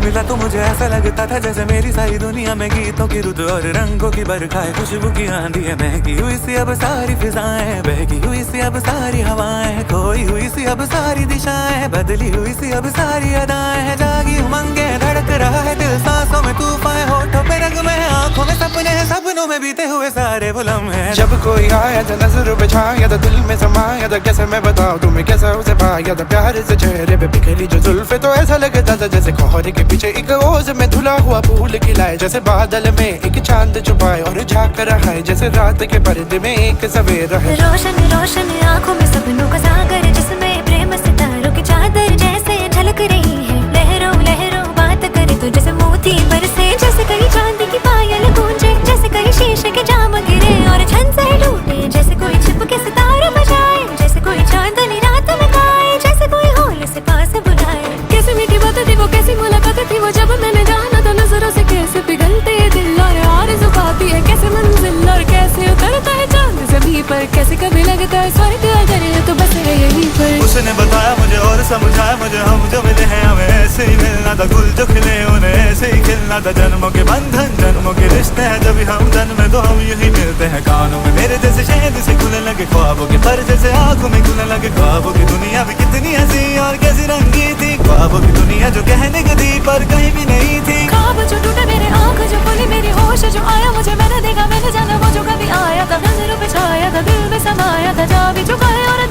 मिला तो मुझे ऐसा लगता था जैसे मेरी सारी दुनिया में गीतों की रुत और रंगों की बरखा है, खुशबू की आंधी है, महकी हुई सी अब सारी फिजाएं, बहकी हुई सी अब सारी हवाएं, खोई हुई सी अब सारी दिशाएं, बदली हुई सी अब सारी अदाएं, जागी उमंगे धड़क रहा है दिल, सांसों में तूफान, होठों पे रंग में, आंखों में सपने हैं, सपनों में बीते हुए सारे वो लम्हे हैं। जब कोई आया था नजर पे छाया था, दिल में समाया था, कैसे मैं बताऊं तुम्हें कैसा उसे पाया था, प्यार से चेहरे पे बिखरी जो जुल्फे, तो ऐसा लगता था जैसे कोहरे के पीछे एक ओस में धुला हुआ फूल खिलाए, जैसे बादल में एक चांद छुपाए और झांक रहा है, जैसे रात के पर्दे में एक सवेरा है। रोशन रोशन आंखों में सपनों का सागर, जिसमें प्रेम सितारों की चादर जैसे झलक रही है, लहरों लहरों बात करे तो जैसे मोती बरसे, जैसे कहीं चांदी की पायल गूंजे, जैसे कहीं शीशे के जाम गिरे और छन से टूटे, जैसे कोई छिप के सितारे बजाए, जैसे कोई चांदनी रात में गाए, जैसे कोई होल से पास बुलाए। कैसी मीठी बात थी वो, कैसी मुलाकात थी वो, जब मैंने जाना था नजरों से कैसे पिघलते दिल और आरज़ू पाती है, कैसे मंजिल और कैसे उतरता है चांद ज़मीं पर, कैसे कभी लगता है स्वर्ग अगर ये तो बस है यहीं पर। उसने बताया मुझे और समझाया मुझे, हम जो मिले हैं हमें ऐसे ही मिलना था, गुल जो खिले उन्हें ऐसे ही खिलना था, जन्मों के बंधन जन्मों के रिश्ते हैं, जब हम जन्मे तो हम यूं ही मिलते हैं, कानों में मेरे जैसे शहद से खुलने लगे ख्वाबों के पर, जैसे आंखों में खुलने लगे ख्वाबों की दुनिया भी कितनी हंसी और कैसी रंगी थी, ख्वाबों की दुनिया जो कहने की थी पर कहीं भी नहीं थी। ख्वाब जो टूटे मेरे, आँख जो खुली मेरी, होश जो आया मुझे, मैंने देखा मैंने जाना वो जो कभी आया था, नजरों पे छाया था, दिल में समाया था, जा भी चुका है और